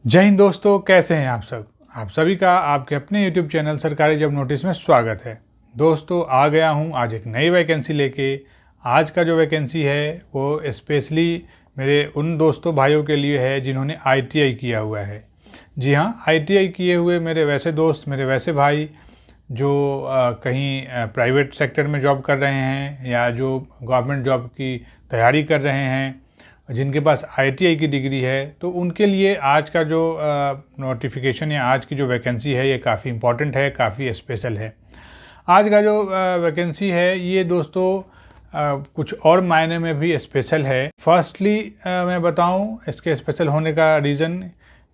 जय हिंद दोस्तों, कैसे हैं आप सब। आप सभी का आपके अपने YouTube चैनल सरकारी जॉब नोटिस में स्वागत है। दोस्तों, आ गया हूं आज एक नई वैकेंसी लेके। आज का जो वैकेंसी है वो स्पेशली मेरे उन दोस्तों भाइयों के लिए है जिन्होंने ITI किया हुआ है। जी हाँ, ITI किए हुए मेरे वैसे दोस्त, मेरे वैसे भाई जो कहीं प्राइवेट सेक्टर में जॉब कर रहे हैं या जो गवर्नमेंट जॉब की तैयारी कर रहे हैं, जिनके पास ITI की डिग्री है, तो उनके लिए आज का जो नोटिफिकेशन या आज की जो वैकेंसी है ये काफ़ी इम्पॉर्टेंट है, काफ़ी स्पेशल है। आज का जो वैकेंसी है ये दोस्तों कुछ और मायने में भी स्पेशल है। फर्स्टली मैं बताऊं इसके स्पेशल होने का रीज़न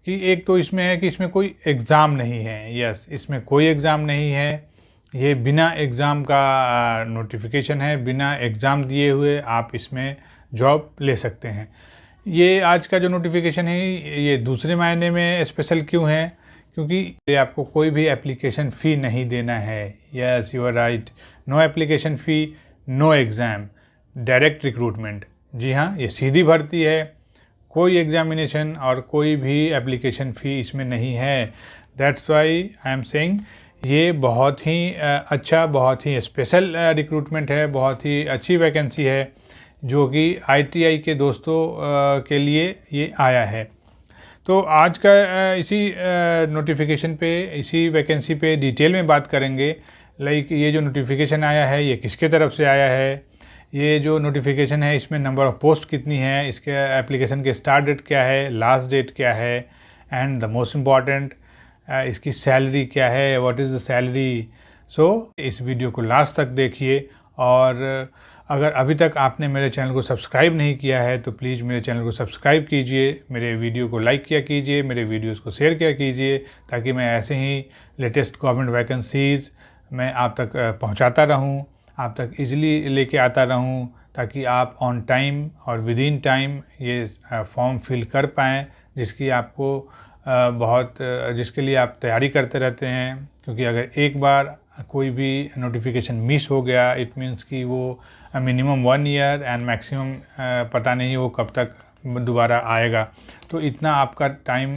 कि एक तो इसमें है कि इसमें कोई एग्ज़ाम नहीं है। यस, इसमें कोई एग्ज़ाम नहीं है। ये बिना एग्ज़ाम का नोटिफिकेशन है। बिना एग्ज़ाम दिए हुए आप इसमें जॉब ले सकते हैं। ये आज का जो नोटिफिकेशन है ये दूसरे मायने में स्पेशल क्यों है? क्योंकि ये आपको कोई भी एप्लीकेशन फ़ी नहीं देना है। Yes, you are right. No application fee, no exam, direct recruitment. जी हाँ, ये सीधी भर्ती है। कोई एग्जामिनेशन और कोई भी एप्लीकेशन फ़ी इसमें नहीं है। That's why I am saying ये बहुत ही अच्छा, बहुत ही स्पेशल रिक्रूटमेंट है, बहुत ही अच्छी वैकेंसी है जो कि ITI के दोस्तों के लिए ये आया है। तो आज का इसी नोटिफिकेशन पे, इसी वैकेंसी पे डिटेल में बात करेंगे। लाइक ये जो नोटिफिकेशन आया है ये किसके तरफ से आया है, ये जो नोटिफिकेशन है इसमें नंबर ऑफ़ पोस्ट कितनी है, इसके एप्लीकेशन के स्टार्ट डेट क्या है, लास्ट डेट क्या है, एंड द मोस्ट इम्पॉर्टेंट इसकी सैलरी क्या है, व्हाट इज़ द सैलरी। सो इस वीडियो को लास्ट तक देखिए। और अगर अभी तक आपने मेरे चैनल को सब्सक्राइब नहीं किया है तो प्लीज़ मेरे चैनल को सब्सक्राइब कीजिए, मेरे वीडियो को लाइक किया कीजिए, मेरे वीडियोस को शेयर किया कीजिए, ताकि मैं ऐसे ही लेटेस्ट गवर्नमेंट वैकेंसीज़ मैं आप तक पहुंचाता रहूं, आप तक इजीली लेके आता रहूं, ताकि आप ऑन टाइम और विद इन टाइम ये फॉर्म फिल कर पाएँ, जिसकी आपको जिसके लिए आप तैयारी करते रहते हैं। क्योंकि अगर एक बार कोई भी नोटिफिकेशन मिस हो गया, इट मीन्स कि वो मिनिमम 1 ईयर एंड मैक्सिमम पता नहीं वो कब तक दोबारा आएगा। तो इतना आपका टाइम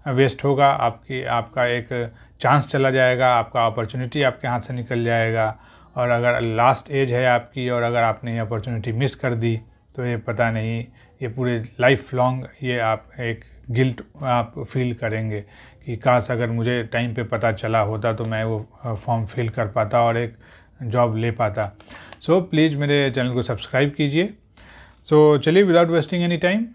वेस्ट होगा, आपका एक चांस चला जाएगा, आपका अपॉर्चुनिटी आपके हाथ से निकल जाएगा। और अगर लास्ट एज है आपकी और अगर आपने ये अपॉर्चुनिटी मिस कर दी तो ये पता नहीं, ये पूरे लाइफ लॉन्ग ये आप एक गिल्ट आप फील करेंगे कि काश अगर मुझे टाइम पे पता चला होता तो मैं वो फॉर्म फिल कर पाता और एक जॉब ले पाता। सो प्लीज़ मेरे चैनल को सब्सक्राइब कीजिए। सो चलिए विदाउट वेस्टिंग एनी टाइम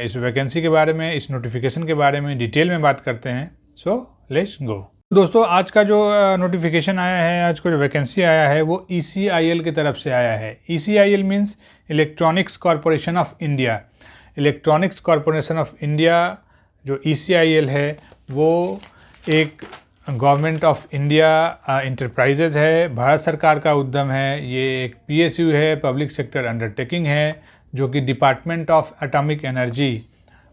इस वैकेंसी के बारे में, इस नोटिफिकेशन के बारे में डिटेल में बात करते हैं। So let's go. दोस्तों, आज का जो नोटिफिकेशन आया है, आज का जो वैकेंसी आया है वो ECIL की तरफ से आया है। ECIL means electronics corporation of India. Electronics corporation of India जो ECIL है वो एक गवर्नमेंट ऑफ इंडिया इंटरप्राइजेज़ है, भारत सरकार का उद्यम है। ये एक PSU है, पब्लिक सेक्टर अंडरटेकिंग है, जो कि डिपार्टमेंट ऑफ एटॉमिक एनर्जी,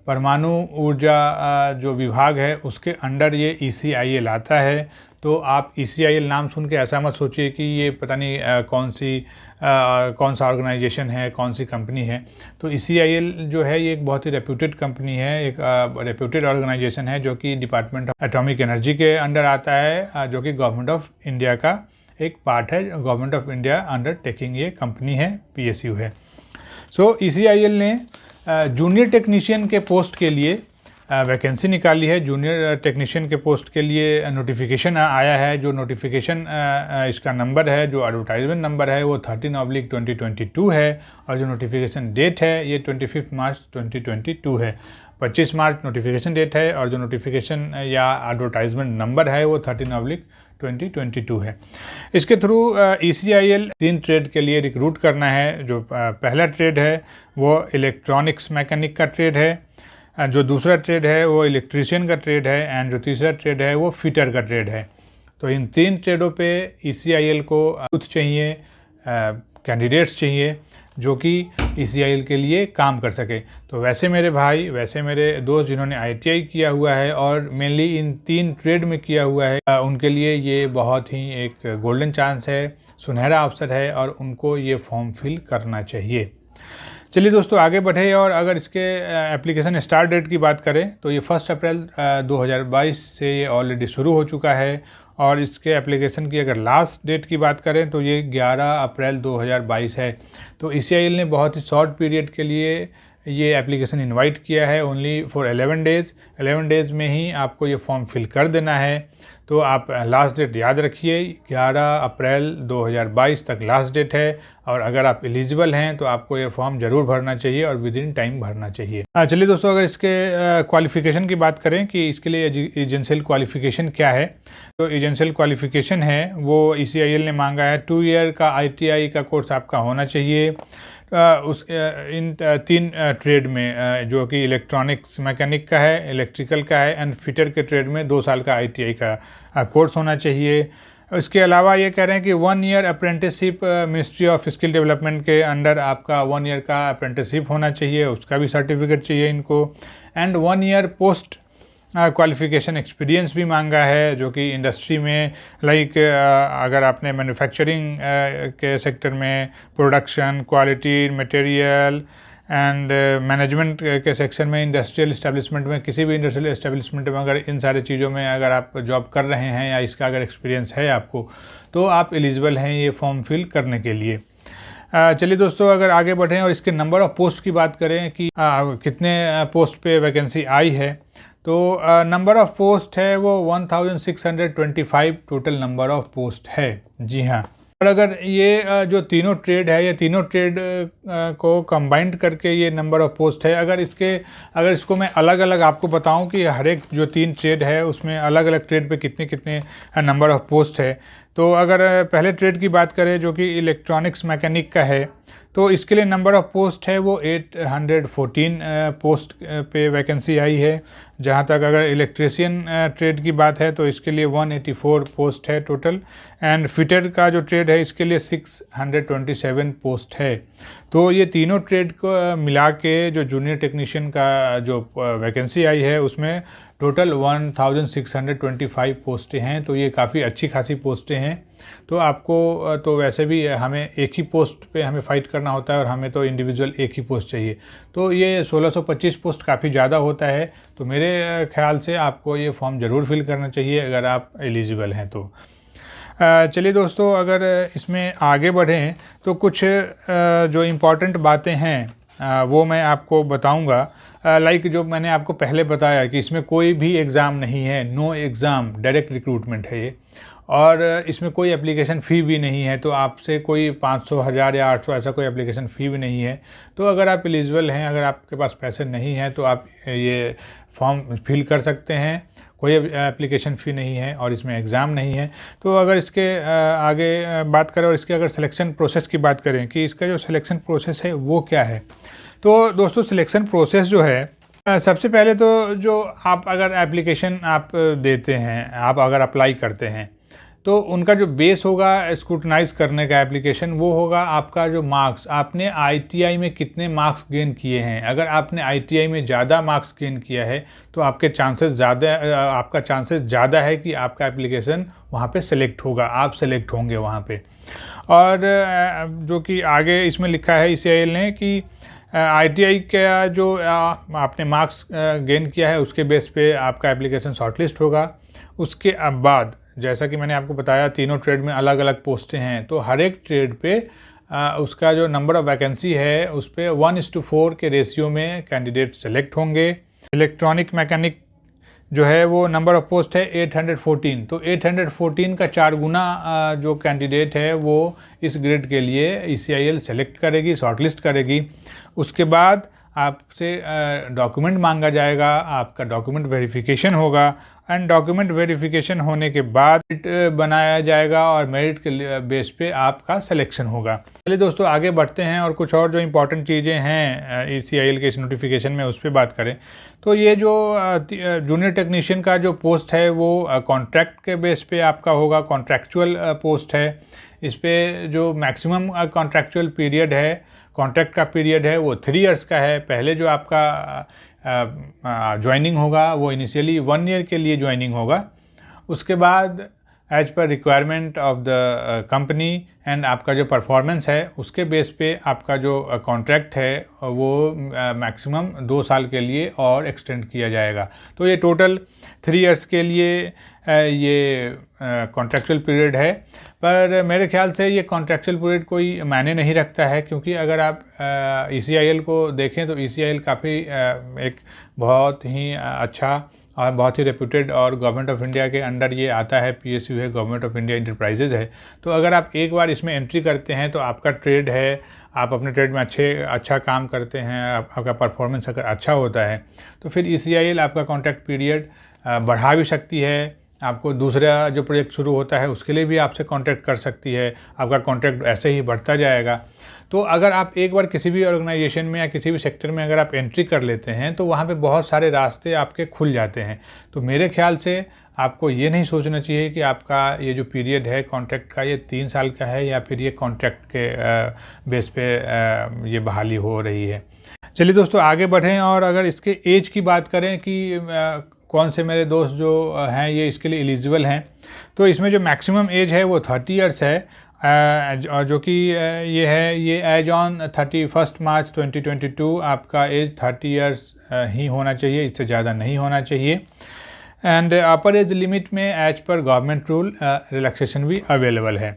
परमाणु ऊर्जा जो विभाग है उसके अंडर ये ECIL आता है। तो आप ECIL नाम सुन के ऐसा मत सोचिए कि ये पता नहीं कौन सा ऑर्गेनाइजेशन है, कौन सी कंपनी है। तो ECIL जो है ये एक बहुत ही रेप्यूटेड कंपनी है, एक रेप्यूटेड ऑर्गेनाइजेशन है जो कि डिपार्टमेंट ऑफ एटॉमिक एनर्जी के अंडर आता है, जो कि गवर्नमेंट ऑफ इंडिया का एक पार्ट है। गवर्नमेंट ऑफ इंडिया अंडरटेकिंग ये कंपनी है, PSU है। सो ECIL ने जूनियर टेक्नीशियन के पोस्ट के लिए वैकेंसी निकाली है। जूनियर टेक्नीशियन के पोस्ट के लिए नोटिफिकेशन आया है। जो नोटिफिकेशन इसका नंबर है, जो एडवर्टाइजमेंट नंबर है वो 13/2022 है। और जो नोटिफिकेशन डेट है ये 25 मार्च 2022 है। 25 मार्च नोटिफिकेशन डेट है और जो नोटिफिकेशन या एडवर्टाइजमेंट नंबर है वो 13/2022 है। इसके थ्रू ECIL 3 ट्रेड के लिए रिक्रूट करना है। जो पहला ट्रेड है वो इलेक्ट्रॉनिक्स मैकेनिक का ट्रेड है, जो दूसरा ट्रेड है वो इलेक्ट्रीशियन का ट्रेड है, एंड जो तीसरा ट्रेड है वो फिटर का ट्रेड है। तो इन 3 ट्रेडों पे ECIL को यूथ चाहिए, कैंडिडेट्स चाहिए जो कि ECIL के लिए काम कर सके। तो वैसे मेरे भाई, वैसे मेरे दोस्त जिन्होंने ITI किया हुआ है और मेनली इन 3 ट्रेड में किया हुआ है, उनके लिए ये बहुत ही एक गोल्डन चांस है, सुनहरा अवसर है और उनको ये फॉर्म फिल करना चाहिए। चलिए दोस्तों आगे बढ़े और अगर इसके एप्लीकेशन स्टार्ट डेट की बात करें तो ये 1 अप्रैल 2022 से ये ऑलरेडी शुरू हो चुका है। और इसके एप्लीकेशन की अगर लास्ट डेट की बात करें तो ये 11 अप्रैल 2022 है। तो ECIL ने बहुत ही शॉर्ट पीरियड के लिए ये एप्लीकेशन इनवाइट किया है, ओनली फॉर 11 डेज़। 11 डेज़ में ही आपको ये फॉर्म फिल कर देना है। तो आप लास्ट डेट याद रखिए, 11 अप्रैल 2022 तक लास्ट डेट है। और अगर आप एलिजिबल हैं तो आपको ये फॉर्म ज़रूर भरना चाहिए और विद इन टाइम भरना चाहिए। चलिए दोस्तों, अगर इसके क्वालिफ़िकेशन की बात करें कि इसके लिए एजेंशियल क्वालिफ़िकेशन क्या है, तो एजेंशियल क्वालिफ़िकेशन है वो ECIL ने मांगा है 2 ईयर का ITI का कोर्स आपका होना चाहिए। इन 3 ट्रेड में जो कि इलेक्ट्रॉनिक्स मैकेनिक का है, इलेक्ट्रिकल का है एंड फिटर के ट्रेड में 2 साल का ITI का कोर्स होना चाहिए। इसके अलावा ये कह रहे हैं कि 1 year apprenticeship ministry of skill development के अंडर आपका 1 ईयर का अप्रेंटिसशिप होना चाहिए, उसका भी सर्टिफिकेट चाहिए इनको। And 1 year post qualification experience भी मांगा है, जो कि इंडस्ट्री में लाइक अगर आपने मैन्युफैक्चरिंग के सेक्टर में production, quality, material and management के सेक्शन में, इंडस्ट्रियल इस्टेब्लिशमेंट में, किसी भी इंडस्ट्रियल इस्टेब्लिशमेंट में अगर इन सारी चीज़ों में अगर आप जॉब कर रहे हैं या इसका अगर एक्सपीरियंस है आपको, तो आप एलिजिबल हैं ये फॉर्म फिल करने के लिए। चलिए दोस्तों, अगर आगे बढ़ें और इसके नंबर ऑफ़ पोस्ट की बात करें कि कितने पोस्ट पे वैकेंसी आई है, तो नंबर ऑफ़ पोस्ट है वो 1625 टोटल नंबर ऑफ़ पोस्ट है। जी हाँ। और अगर ये जो तीनों ट्रेड है, ये तीनों ट्रेड को कंबाइंड करके ये नंबर ऑफ़ पोस्ट है। अगर इसको मैं अलग अलग आपको बताऊं कि हर एक जो 3 ट्रेड है उसमें अलग अलग ट्रेड पे कितने कितने नंबर ऑफ़ पोस्ट है, तो अगर पहले ट्रेड की बात करें जो कि इलेक्ट्रॉनिक्स मैकेनिक का है, तो इसके लिए नंबर ऑफ़ पोस्ट है वो 814 पोस्ट पे वैकेंसी आई है। जहाँ तक अगर इलेक्ट्रीशियन ट्रेड की बात है तो इसके लिए 184 पोस्ट है टोटल। एंड फिटर का जो ट्रेड है इसके लिए 627 पोस्ट है। तो ये तीनों ट्रेड को मिला के जो जूनियर टेक्नीशियन का जो वैकेंसी आई है उसमें टोटल 1625 पोस्टें हैं। तो ये काफ़ी अच्छी खासी पोस्टें हैं। तो आपको तो वैसे भी हमें एक ही पोस्ट पे हमें फ़ाइट करना होता है और हमें तो इंडिविजुअल एक ही पोस्ट चाहिए। तो ये 1625 पोस्ट काफ़ी ज़्यादा होता है। तो मेरे ख्याल से आपको ये फॉर्म ज़रूर फिल करना चाहिए अगर आप एलिजिबल हैं तो। चलिए दोस्तों, अगर इसमें आगे बढ़ें तो कुछ जो इम्पॉर्टेंट बातें हैं वो मैं आपको बताऊंगा। लाइक जो मैंने आपको पहले बताया कि इसमें कोई भी एग्ज़ाम नहीं है, नो एग्ज़ाम, डायरेक्ट रिक्रूटमेंट है ये। और इसमें कोई एप्लीकेशन फ़ी भी नहीं है, तो आपसे कोई 500, 1000 या 800 ऐसा कोई एप्लीकेशन फ़ी भी नहीं है। तो अगर आप एलिजिबल हैं, अगर आपके पास पैसे नहीं हैं, तो आप ये फॉर्म फिल कर सकते हैं। कोई एप्लीकेशन फ़ी नहीं है और इसमें एग्ज़ाम नहीं है। तो अगर इसके आगे बात करें और इसके अगर सिलेक्शन प्रोसेस की बात करें कि इसका जो सिलेक्शन प्रोसेस है वो क्या है, तो दोस्तों सिलेक्शन प्रोसेस जो है, सबसे पहले तो जो आप अगर एप्लीकेशन आप देते हैं, आप अगर अप्लाई करते हैं, तो उनका जो बेस होगा स्क्रूटनाइज करने का एप्लीकेशन, वो होगा आपका जो मार्क्स, आपने ITI में कितने मार्क्स गेन किए हैं। अगर आपने ITI में ज़्यादा मार्क्स गेन किया है तो आपका चांसेस ज़्यादा है कि आपका एप्लीकेशन वहाँ पे सेलेक्ट होगा, आप सेलेक्ट होंगे वहाँ पे। और जो कि आगे इसमें लिखा है ECIL ने कि ITI का जो आपने मार्क्स गेन किया है उसके बेस पे आपका एप्लीकेशन शॉर्टलिस्ट होगा। उसके बाद जैसा कि मैंने आपको बताया तीनों ट्रेड में अलग अलग पोस्टें हैं, तो हर एक ट्रेड पे उसका जो नंबर ऑफ़ वैकेंसी है उस पर 1:4 के रेशियो में कैंडिडेट सेलेक्ट होंगे। इलेक्ट्रॉनिक मैकेनिक जो है वो नंबर ऑफ़ पोस्ट है 814, तो 814 का 4 गुना जो कैंडिडेट है वो इस ग्रेड के लिए ECIL सेलेक्ट करेगी, शॉर्टलिस्ट करेगी। उसके बाद आपसे डॉक्यूमेंट मांगा जाएगा, आपका डॉक्यूमेंट वेरिफिकेशन होगा एंड डॉक्यूमेंट वेरिफिकेशन होने के बाद बनाया जाएगा और मेरिट के बेस पे आपका सिलेक्शन होगा। चलिए दोस्तों आगे बढ़ते हैं और कुछ और जो इम्पोर्टेंट चीज़ें हैं ECIL के इस नोटिफिकेशन में उस पर बात करें। तो ये जो जूनियर टेक्नीशियन का जो पोस्ट है वो कॉन्ट्रैक्ट के बेस पे आपका होगा, कॉन्ट्रैक्चुअल पोस्ट है। इस पर जो मैक्सिमम कॉन्ट्रैक्चुअल पीरियड है, कॉन्ट्रैक्ट का पीरियड है वो 3 इयर्स का है। पहले जो आपका ज्वाइनिंग होगा वो इनिशियली 1 ईयर के लिए ज्वाइनिंग होगा। उसके बाद as per requirement of the company and आपका जो परफॉर्मेंस है उसके बेस पे आपका जो कॉन्ट्रैक्ट है वो मैक्सिमम 2 साल के लिए और एक्सटेंड किया जाएगा। तो ये टोटल 3 इयर्स के लिए ये कॉन्ट्रैक्चुअल पीरियड है। पर मेरे ख्याल से ये कॉन्ट्रैक्चुअल पीरियड कोई मायने नहीं रखता है, क्योंकि अगर आप ECIL को देखें तो ECIL काफ़ी एक बहुत ही अच्छा और बहुत ही रेप्यूटेड और गवर्नमेंट ऑफ इंडिया के अंडर ये आता है, PSU है, गवर्नमेंट ऑफ इंडिया इंटरप्राइजेज़ है। तो अगर आप एक बार इसमें एंट्री करते हैं तो आपका ट्रेड है, आप अपने ट्रेड में अच्छा काम करते हैं, आपका परफॉर्मेंस अगर अच्छा होता है तो फिर ECIL आपका कॉन्ट्रैक्ट पीरियड बढ़ा भी सकती है। आपको दूसरा जो प्रोजेक्ट शुरू होता है उसके लिए भी आपसे कॉन्ट्रैक्ट कर सकती है, आपका कॉन्ट्रैक्ट ऐसे ही बढ़ता जाएगा। तो अगर आप एक बार किसी भी ऑर्गेनाइजेशन में या किसी भी सेक्टर में अगर आप एंट्री कर लेते हैं तो वहाँ पे बहुत सारे रास्ते आपके खुल जाते हैं। तो मेरे ख्याल से आपको ये नहीं सोचना चाहिए कि आपका ये जो पीरियड है कॉन्ट्रैक्ट का ये 3 साल का है या फिर ये कॉन्ट्रैक्ट के बेस पे ये बहाली हो रही है। चलिए दोस्तों आगे बढ़ें, और अगर इसके एज की बात करें कि कौन से मेरे दोस्त जो हैं ये इसके लिए एलिजिबल हैं, तो इसमें जो मैक्सिमम एज है वो 30 इयर्स है, और जो कि ये है ये एज ऑन 31 मार्च 2022 आपका एज 30 इयर्स ही होना चाहिए, इससे ज़्यादा नहीं होना चाहिए। एंड अपर एज लिमिट में as per government rule relaxation भी अवेलेबल है।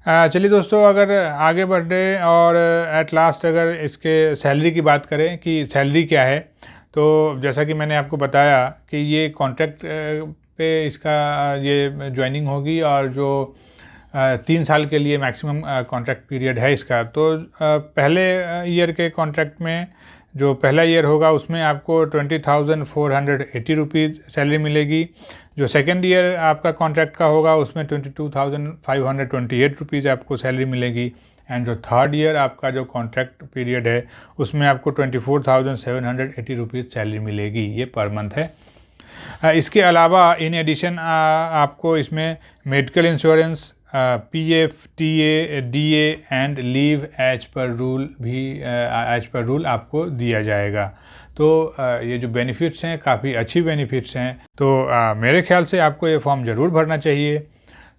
चलिए दोस्तों अगर आगे बढ़े और एट लास्ट अगर इसके सैलरी की बात करें कि सैलरी क्या है, तो जैसा कि मैंने आपको बताया कि ये कॉन्ट्रैक्ट पे इसका ये ज्वाइनिंग होगी, और जो 3 साल के लिए मैक्सिमम कॉन्ट्रैक्ट पीरियड है इसका। तो पहले ईयर के कॉन्ट्रैक्ट में जो पहला ईयर होगा उसमें आपको 20,480 रुपीज़ सैलरी मिलेगी। जो सेकेंड ईयर आपका कॉन्ट्रैक्ट का होगा उसमें 22,528 रुपीज़ आपको सैलरी मिलेगी। एंड जो थर्ड ईयर आपका जो कॉन्ट्रैक्ट पीरियड है उसमें आपको 24,780 रुपीज़ सैलरी मिलेगी, ये पर मंथ है। इसके अलावा इन एडिशन आपको इसमें medical insurance, PF, TA, DA and leave as per rule आपको दिया जाएगा। तो ये जो बेनिफिट्स हैं काफ़ी अच्छी बेनिफिट्स हैं, तो मेरे ख्याल से आपको ये फॉर्म ज़रूर भरना चाहिए।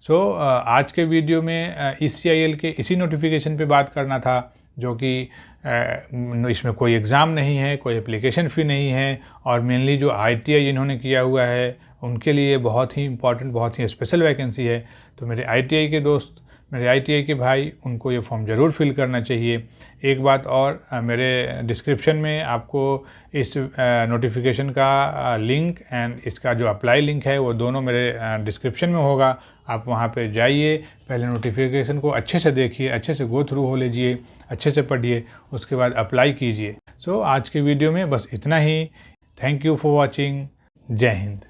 आज के वीडियो में ECIL के इसी नोटिफिकेशन पे बात करना था, जो कि इसमें कोई एग्ज़ाम नहीं है, कोई एप्लीकेशन फ़ी नहीं है, और मेनली जो ITI जिन्होंने किया हुआ है उनके लिए बहुत ही इम्पॉर्टेंट, बहुत ही स्पेशल वैकेंसी है। तो मेरे ITI के दोस्त, मेरे ITI के भाई, उनको ये फॉर्म ज़रूर फिल करना चाहिए। एक बात और, मेरे डिस्क्रिप्शन में आपको इस नोटिफिकेशन का लिंक एंड इसका जो अप्लाई लिंक है वो दोनों मेरे डिस्क्रिप्शन में होगा। आप वहाँ पे जाइए, पहले नोटिफिकेशन को अच्छे से देखिए, अच्छे से गो थ्रू हो लीजिए, अच्छे से पढ़िए, उसके बाद अप्लाई कीजिए। आज के वीडियो में बस इतना ही। Thank you for watching. जय हिंद।